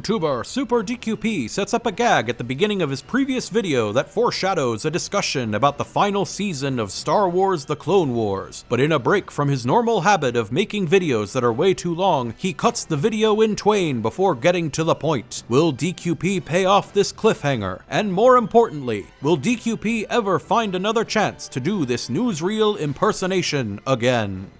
YouTuber Super DQP sets up a gag at the beginning of his previous video that foreshadows a discussion about the final season of Star Wars: The Clone Wars. But in a break from his normal habit of making videos that are way too long, he cuts the video in twain before getting to the point. Will DQP pay off this cliffhanger? And more importantly, will DQP ever find another chance to do this newsreel impersonation again?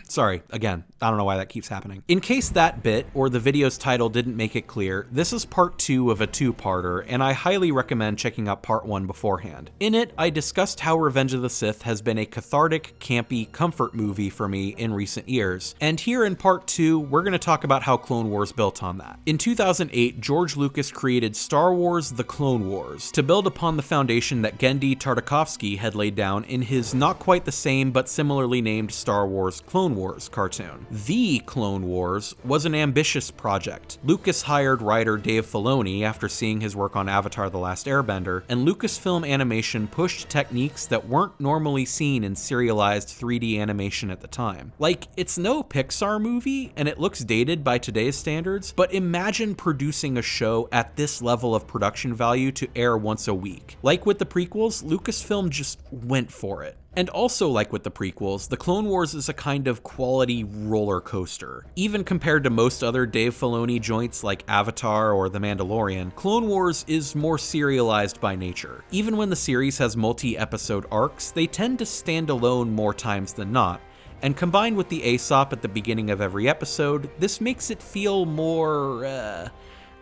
Sorry, again, I don't know why that keeps happening. In case that bit or the video's title didn't make it clear, this is part 2 of a two-parter, and I highly recommend checking out part 1 beforehand. In it, I discussed how Revenge of the Sith has been a cathartic, campy comfort movie for me in recent years, and here in part 2, we're going to talk about how Clone Wars built on that. In 2008, George Lucas created Star Wars: The Clone Wars to build upon the foundation that Genndy Tartakovsky had laid down in his not quite the same but similarly named Star Wars Clone Wars cartoon. The Clone Wars was an ambitious project. Lucas hired writer Dave Filoni after seeing his work on Avatar: The Last Airbender, and Lucasfilm Animation pushed techniques that weren't normally seen in serialized 3D animation at the time. Like, it's no Pixar movie, and it looks dated by today's standards, but imagine producing a show at this level of production value to air once a week. Like with the prequels, Lucasfilm just went for it. And also like with the prequels, The Clone Wars is a kind of quality roller coaster. Even compared to most other Dave Filoni joints like Avatar or The Mandalorian, Clone Wars is more serialized by nature. Even when the series has multi-episode arcs, they tend to stand alone more times than not. And combined with the Aesop at the beginning of every episode, this makes it feel more,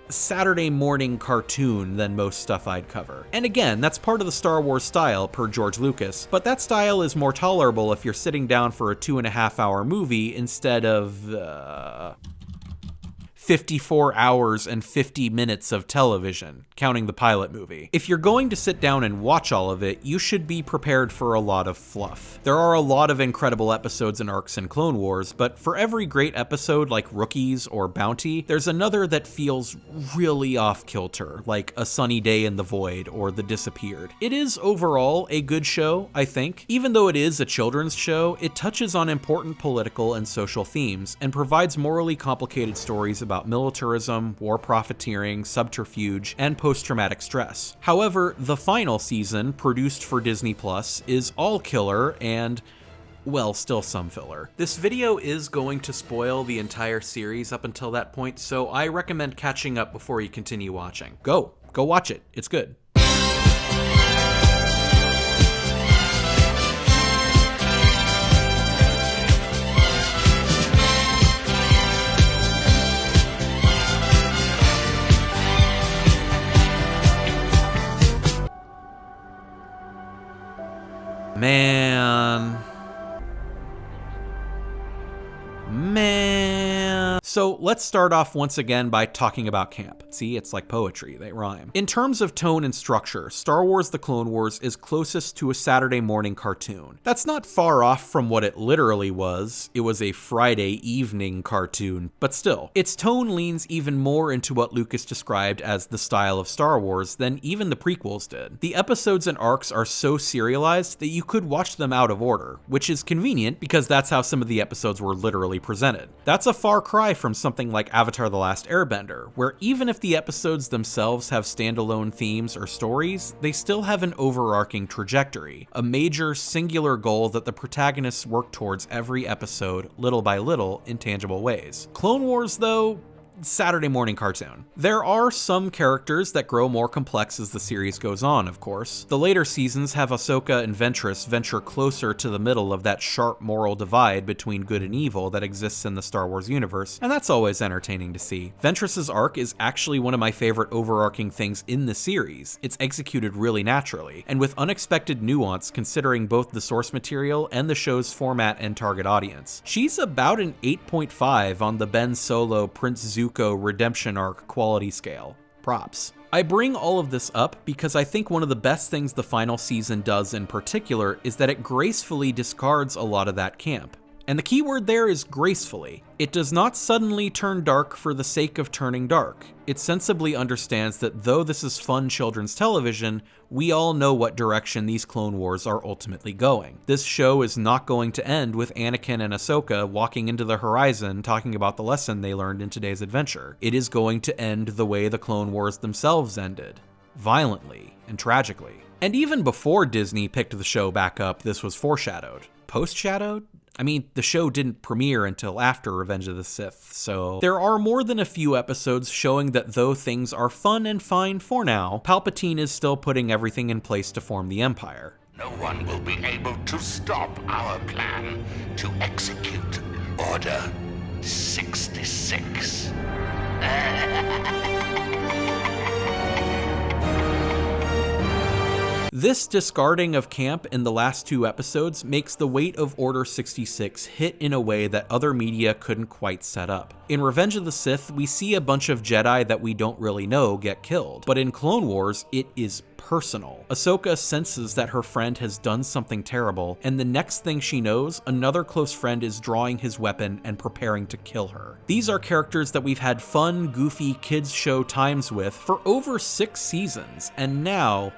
Saturday morning cartoon than most stuff I'd cover. And again, that's part of the Star Wars style per George Lucas, but that style is more tolerable if you're sitting down for a 2.5-hour movie instead of, 54 hours and 50 minutes of television, counting the pilot movie. If you're going to sit down and watch all of it, you should be prepared for a lot of fluff. There are a lot of incredible episodes and arcs in Clone Wars, but for every great episode like Rookies or Bounty, there's another that feels really off-kilter, like A Sunny Day in the Void or The Disappeared. It is overall a good show, I think. Even though it is a children's show, it touches on important political and social themes and provides morally complicated stories about militarism, war profiteering, subterfuge, and post-traumatic stress. However, the final season, produced for Disney Plus, is all killer and, well, still some filler. This video is going to spoil the entire series up until that point, so I recommend catching up before you continue watching. Go watch it. It's good. Man. So let's start off once again by talking about camp. See, it's like poetry, they rhyme. In terms of tone and structure, Star Wars: The Clone Wars is closest to a Saturday morning cartoon. That's not far off from what it literally was. It was a Friday evening cartoon, but still. Its tone leans even more into what Lucas described as the style of Star Wars than even the prequels did. The episodes and arcs are so serialized that you could watch them out of order, which is convenient because that's how some of the episodes were literally presented. That's a far cry from something like Avatar: The Last Airbender, where even if the episodes themselves have standalone themes or stories, they still have an overarching trajectory, a major singular goal that the protagonists work towards every episode, little by little, in tangible ways. Clone Wars, though, Saturday morning cartoon. There are some characters that grow more complex as the series goes on, of course. The later seasons have Ahsoka and Ventress venture closer to the middle of that sharp moral divide between good and evil that exists in the Star Wars universe, and that's always entertaining to see. Ventress's arc is actually one of my favorite overarching things in the series. It's executed really naturally, and with unexpected nuance considering both the source material and the show's format and target audience. She's about an 8.5 on the Ben Solo Prince Zuko redemption arc quality scale. Props. I bring all of this up because I think one of the best things the final season does in particular is that it gracefully discards a lot of that camp. And the key word there is gracefully. It does not suddenly turn dark for the sake of turning dark. It sensibly understands that though this is fun children's television, we all know what direction these Clone Wars are ultimately going. This show is not going to end with Anakin and Ahsoka walking into the horizon talking about the lesson they learned in today's adventure. It is going to end the way the Clone Wars themselves ended, violently and tragically. And even before Disney picked the show back up, this was foreshadowed. Post-shadowed? I mean, the show didn't premiere until after Revenge of the Sith, so there are more than a few episodes showing that though things are fun and fine for now, Palpatine is still putting everything in place to form the Empire. No one will be able to stop our plan to execute Order 66. This discarding of camp in the last 2 episodes makes the weight of Order 66 hit in a way that other media couldn't quite set up. In Revenge of the Sith, we see a bunch of Jedi that we don't really know get killed, but in Clone Wars, it is personal. Ahsoka senses that her friend has done something terrible, and the next thing she knows, another close friend is drawing his weapon and preparing to kill her. These are characters that we've had fun, goofy kids show times with for over 6 seasons, and now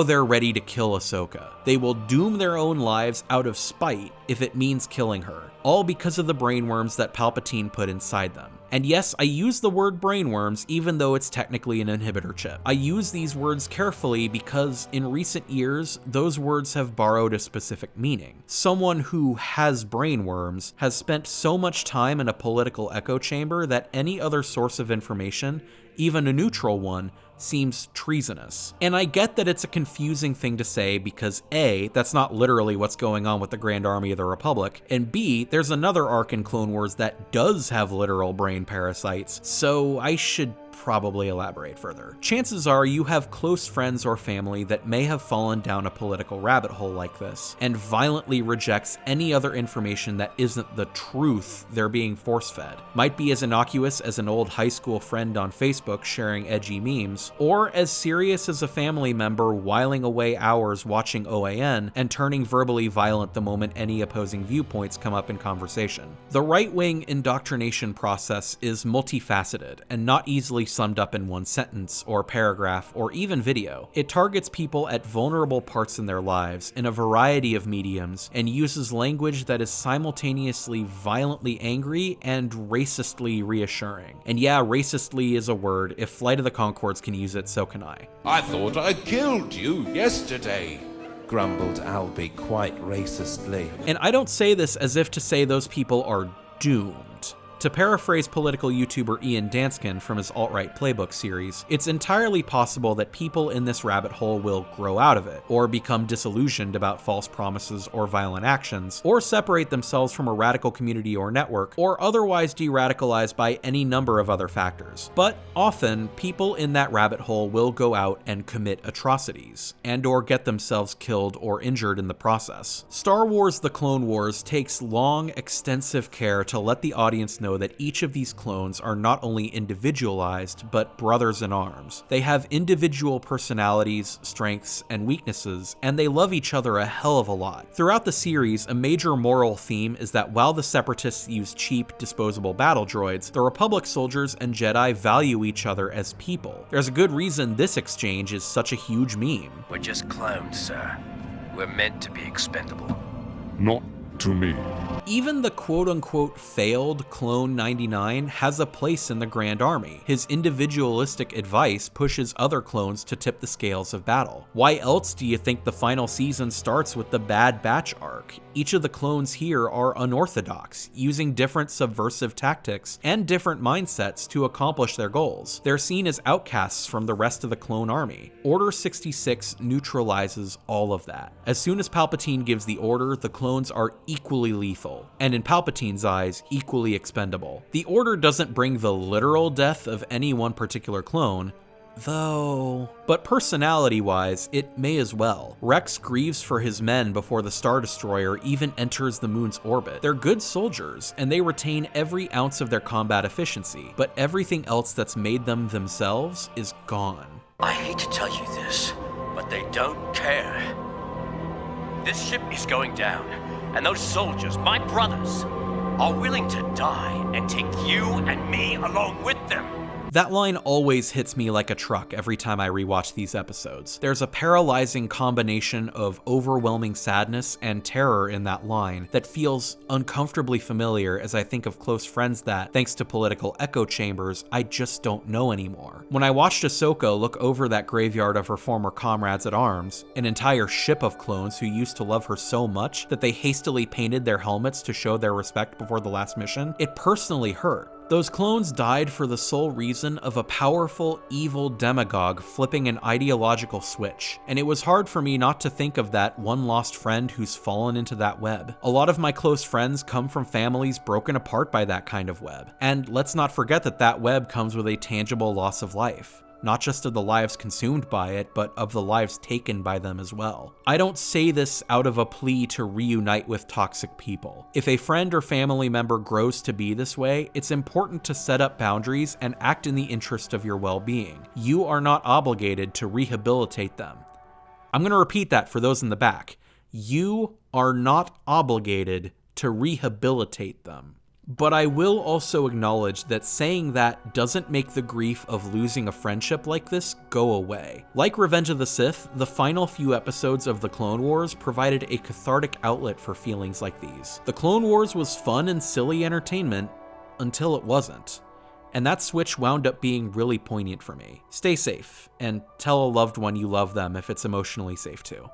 they're ready to kill Ahsoka. They will doom their own lives out of spite if it means killing her, all because of the brainworms that Palpatine put inside them. And yes, I use the word brainworms even though it's technically an inhibitor chip. I use these words carefully because in recent years, those words have borrowed a specific meaning. Someone who has brainworms has spent so much time in a political echo chamber that any other source of information, even a neutral one, seems treasonous. And I get that it's a confusing thing to say because A, that's not literally what's going on with the Grand Army of the Republic, and B, there's another arc in Clone Wars that does have literal brain parasites, so I should probably elaborate further. Chances are you have close friends or family that may have fallen down a political rabbit hole like this, and violently rejects any other information that isn't the truth they're being force-fed. Might be as innocuous as an old high school friend on Facebook sharing edgy memes, or as serious as a family member whiling away hours watching OAN and turning verbally violent the moment any opposing viewpoints come up in conversation. The right-wing indoctrination process is multifaceted and not easily summed up in one sentence or paragraph or even video. It targets people at vulnerable parts in their lives in a variety of mediums and uses language that is simultaneously violently angry and racistly reassuring. And yeah, racistly is a word. If Flight of the Conchords can use it, so can I. I thought I killed you yesterday, grumbled Albie quite racistly. And I don't say this as if to say those people are doomed. To paraphrase political YouTuber Ian Danskin from his Alt-Right Playbook series, it's entirely possible that people in this rabbit hole will grow out of it, or become disillusioned about false promises or violent actions, or separate themselves from a radical community or network, or otherwise de-radicalize by any number of other factors. But often, people in that rabbit hole will go out and commit atrocities, and or get themselves killed or injured in the process. Star Wars: The Clone Wars takes long, extensive care to let the audience know that each of these clones are not only individualized, but brothers in arms. They have individual personalities, strengths, and weaknesses, and they love each other a hell of a lot. Throughout the series, a major moral theme is that while the Separatists use cheap, disposable battle droids, the Republic soldiers and Jedi value each other as people. There's a good reason this exchange is such a huge meme. We're just clones, sir. We're meant to be expendable. Not to me. Even the quote-unquote failed Clone 99 has a place in the Grand Army. His individualistic advice pushes other clones to tip the scales of battle. Why else do you think the final season starts with the Bad Batch arc? Each of the clones here are unorthodox, using different subversive tactics and different mindsets to accomplish their goals. They're seen as outcasts from the rest of the clone army. Order 66 neutralizes all of that. As soon as Palpatine gives the order, the clones are equally lethal, and in Palpatine's eyes, equally expendable. The order doesn't bring the literal death of any one particular clone, though, but personality-wise, it may as well. Rex grieves for his men before the Star Destroyer even enters the moon's orbit. They're good soldiers, and they retain every ounce of their combat efficiency, but everything else that's made them themselves is gone. I hate to tell you this, but they don't care. This ship is going down. And those soldiers, my brothers, are willing to die and take you and me along with them. That line always hits me like a truck every time I rewatch these episodes. There's a paralyzing combination of overwhelming sadness and terror in that line that feels uncomfortably familiar as I think of close friends that, thanks to political echo chambers, I just don't know anymore. When I watched Ahsoka look over that graveyard of her former comrades at arms, an entire ship of clones who used to love her so much that they hastily painted their helmets to show their respect before the last mission, it personally hurt. Those clones died for the sole reason of a powerful, evil demagogue flipping an ideological switch, and it was hard for me not to think of that one lost friend who's fallen into that web. A lot of my close friends come from families broken apart by that kind of web, and let's not forget that that web comes with a tangible loss of life. Not just of the lives consumed by it, but of the lives taken by them as well. I don't say this out of a plea to reunite with toxic people. If a friend or family member grows to be this way, it's important to set up boundaries and act in the interest of your well-being. You are not obligated to rehabilitate them. I'm going to repeat that for those in the back. You are not obligated to rehabilitate them. But I will also acknowledge that saying that doesn't make the grief of losing a friendship like this go away. Like Revenge of the Sith, the final few episodes of The Clone Wars provided a cathartic outlet for feelings like these. The Clone Wars was fun and silly entertainment until it wasn't. And that switch wound up being really poignant for me. Stay safe, and tell a loved one you love them if it's emotionally safe too.